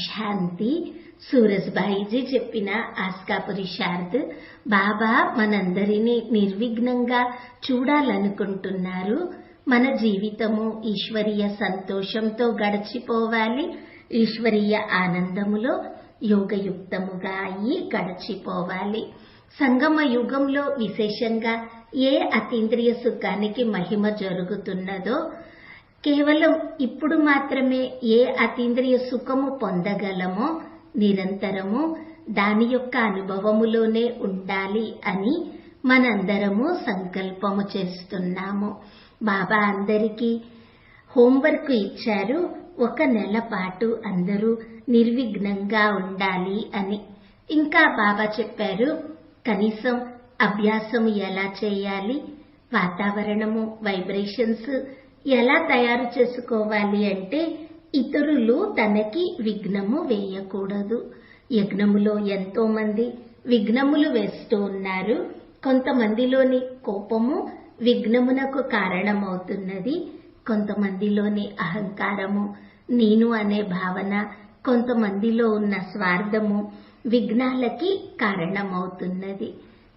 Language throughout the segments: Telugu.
శాంతి. సూరజ్భాయిజీ చెప్పిన ఆస్కా పురుషార్థ్. బాబా మనందరినీ నిర్విఘ్నంగా చూడాలనుకుంటున్నారు. మన జీవితము ఈశ్వరీయ సంతోషంతో గడిచిపోవాలి. ఈశ్వరీయ ఆనందములో యోగయుక్తముగా అయ్యి గడిచిపోవాలి. సంగమ యుగంలో విశేషంగా ఏ అతీంద్రియ సుఖానికి మహిమ జరుగుతున్నదో, కేవలం ఇప్పుడు మాత్రమే ఏ అతీంద్రియ సుఖము పొందగలమో నిరంతరము దాని యొక్క అనుభవములోనే ఉండాలి అని మనందరము సంకల్పము చేస్తున్నాము. బాబా అందరికీ హోంవర్క్ ఇచ్చారు. 1 నెల పాటు అందరూ నిర్విఘ్నంగా ఉండాలి అని. ఇంకా బాబా చెప్పారు, కనీసం అభ్యాసం ఎలా చేయాలి, వాతావరణము వైబ్రేషన్స్ ఎలా తయారు చేసుకోవాలి అంటే ఇతరులు తనకి విఘ్నము వేయకూడదు. యజ్ఞములో ఎంతో మంది విఘ్నములు వేస్తూ ఉన్నారు. కొంతమందిలోని కోపము విఘ్నమునకు కారణమవుతున్నది. కొంతమందిలోని అహంకారము, నేను అనే భావన, కొంతమందిలో ఉన్న స్వార్థము విఘ్నాలకి కారణమవుతున్నది.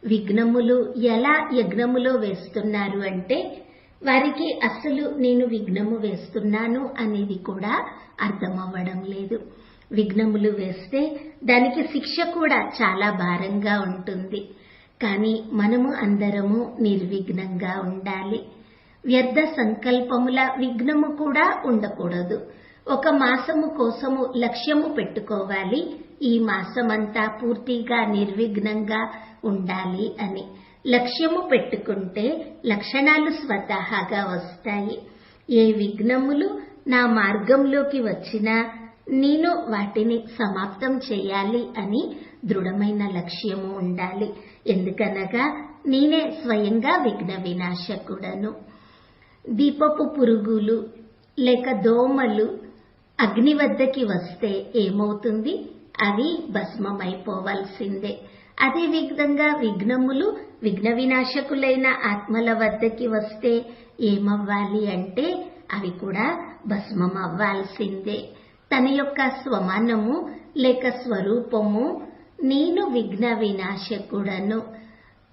విఘ్నములు ఎలా యజ్ఞములో వేస్తున్నారు అంటే వారికి అసలు నేను విఘ్నము వేస్తున్నాను అనేది కూడా అర్థమవ్వడం లేదు. విఘ్నములు వేస్తే దానికి శిక్ష కూడా చాలా భారంగా ఉంటుంది. కానీ మనము అందరము నిర్విఘ్నంగా ఉండాలి. వ్యర్థ సంకల్పముల విఘ్నము కూడా ఉండకూడదు. 1 మాసము కోసము లక్ష్యము పెట్టుకోవాలి. ఈ మాసమంతా పూర్తిగా నిర్విఘ్నంగా ఉండాలి అని లక్ష్యము పెట్టుకుంటే లక్షణాలు స్వతహాగా వస్తాయి. ఏ విఘ్నములు నా మార్గంలోకి వచ్చినా నేను వాటిని సమాప్తం చేయాలి అని దృఢమైన లక్ష్యము ఉండాలి. ఎందుకనగా నేనే స్వయంగా విఘ్న వినాశకుడను. దీపపు పురుగులు లేక దోమలు అగ్ని వద్దకి వస్తే ఏమవుతుంది? అవి భస్మమైపోవలసిందే. అదే విధంగా విఘ్నములు విఘ్న వినాశకులైన ఆత్మల వద్దకి వస్తే ఏమవ్వాలి అంటే అవి కూడా భస్మం అవ్వాల్సిందే. తన యొక్క స్వమానము లేక స్వరూపము నేను విఘ్న వినాశకుడను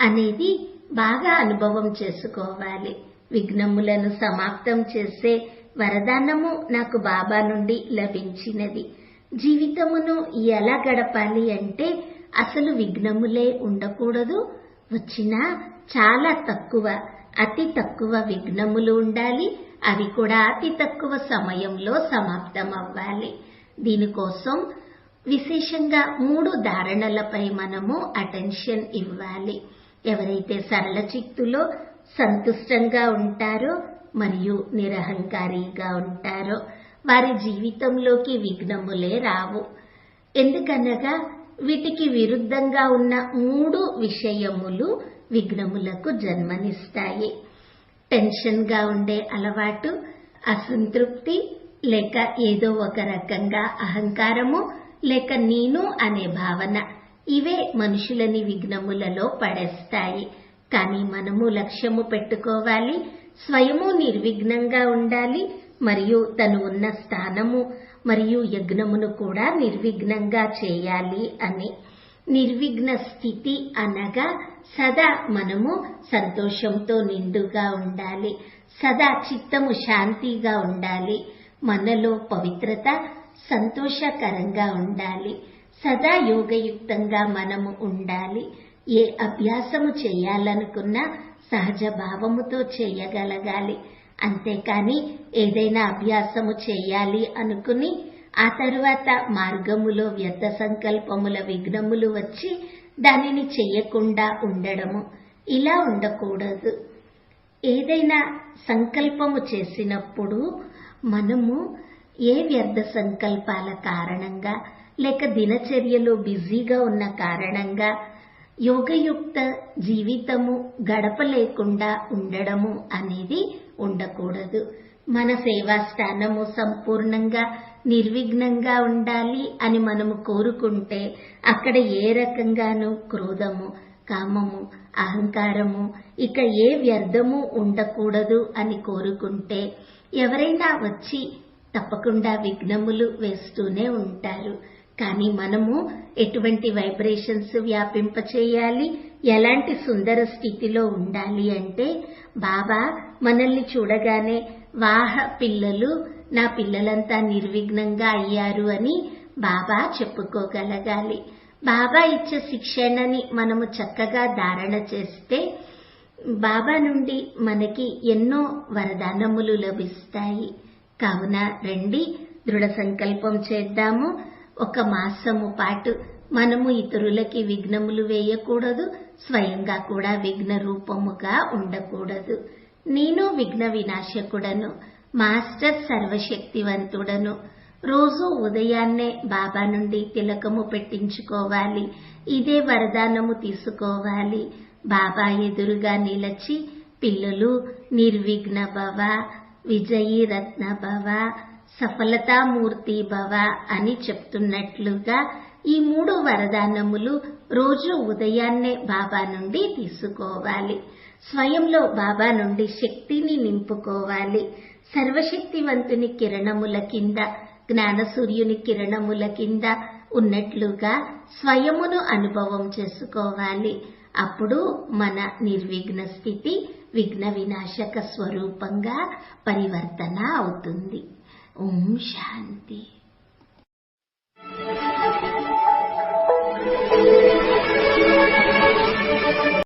అనేది బాగా అనుభవం చేసుకోవాలి. విఘ్నములను సమాప్తం చేసే వరదానము నాకు బాబా నుండి లభించినది. జీవితమును ఎలా గడపాలి అంటే అసలు విఘ్నములే ఉండకూడదు. వచ్చినా చాలా తక్కువ, అతి తక్కువ విఘ్నములు ఉండాలి. అవి కూడా అతి తక్కువ సమయంలో సమాప్తం అవ్వాలి. దీనికోసం విశేషంగా 3 ధారణలపై మనము అటెన్షన్ ఇవ్వాలి. ఎవరైతే సరళ చిత్తులో సంతుష్టంగా ఉంటారో మరియు నిరహంకారిగా ఉంటారో వారి జీవితంలోకి విఘ్నములే రావు. ఎందుకనగా వీటికి విరుద్ధంగా ఉన్న 3 విషయములు విఘ్నములకు జన్మనిస్తాయి. టెన్షన్ గా ఉండే అలవాటు, అసంతృప్తి లేక ఏదో ఒక రకంగా అహంకారము లేక నేను అనే భావన, ఇవే మనుషులని విఘ్నములలో పడేస్తాయి. కానీ మనము లక్ష్యము పెట్టుకోవాలి. స్వయము నిర్విఘ్నంగా ఉండాలి మరియు తను ఉన్న స్థానము మరియు యజ్ఞమును కూడా నిర్విఘ్నంగా చేయాలి అని. నిర్విఘ్న స్థితి అనగా సదా మనము సంతోషంతో నిండుగా ఉండాలి. సదా చిత్తము శాంతిగా ఉండాలి. మనలో పవిత్రత సంతోషకరంగా ఉండాలి. సదా యోగయుక్తంగా మనము ఉండాలి. ఏ అభ్యాసము చేయాలనుకున్నా సహజ భావముతో చేయగలగాలి. అంతేకాని ఏదైనా అభ్యాసము చేయాలి అనుకుని ఆ తరువాత మార్గములో వ్యర్థ సంకల్పముల విఘ్నములు వచ్చి దానిని చెయ్యకుండా ఉండడము, ఇలా ఉండకూడదు. ఏదైనా సంకల్పము చేసినప్పుడు మనము ఏ వ్యర్థ సంకల్పాల కారణంగా లేక దినచర్యలో బిజీగా ఉన్న కారణంగా యోగయుక్త జీవితము గడపలేకుండా ఉండడము అనేది ఉండకూడదు. మన సేవా స్థానము సంపూర్ణంగా నిర్విఘ్నంగా ఉండాలి అని మనము కోరుకుంటే అక్కడ ఏ రకంగానూ క్రోధము, కామము, అహంకారము ఇక ఏ వ్యర్థము ఉండకూడదు అని కోరుకుంటే ఎవరైనా వచ్చి తప్పకుండా విఘ్నములు వేస్తూనే ఉంటారు. కానీ మనము ఎటువంటి వైబ్రేషన్స్ వ్యాపింపచేయాలి, ఎలాంటి సుందర స్థితిలో ఉండాలి అంటే బాబా మనల్ని చూడగానే వాహ పిల్లలు, నా పిల్లలంతా నిర్విఘ్నంగా అయ్యారు అని బాబా చెప్పుకోగలగాలి. బాబా ఇచ్చే శిక్షణని మనము చక్కగా ధారణ చేస్తే బాబా నుండి మనకి ఎన్నో వరదానములు లభిస్తాయి. కావున రండి, దృఢ సంకల్పం చేద్దాము. 1 మాసము పాటు మనము ఇతరులకి విఘ్నములు వేయకూడదు, స్వయంగా కూడా విఘ్న రూపముగా ఉండకూడదు. నేను విఘ్న వినాశకుడను, మాస్టర్ సర్వశక్తివంతుడను. రోజు ఉదయాన్నే బాబా నుండి తిలకము పెట్టించుకోవాలి. ఇదే వరదానము తీసుకోవాలి. బాబా ఎదురుగా నిలచి పిల్లలు నిర్విఘ్న భవ, విజయీ రత్న భవ, సఫలతామూర్తి భవ అని చెప్తున్నట్లుగా ఈ 3 వరదానములు రోజు ఉదయాన్నే బాబా నుండి తీసుకోవాలి. స్వయంలో బాబా నుండి శక్తిని నింపుకోవాలి. సర్వశక్తివంతుని కిరణముల కింద, జ్ఞాన సూర్యుని కిరణముల కింద ఉన్నట్లుగా స్వయమును అనుభవం చేసుకోవాలి. అప్పుడు మన నిర్విఘ్న స్థితి విఘ్న వినాశక స్వరూపంగా పరివర్తన అవుతుంది. ఓం శాంతి.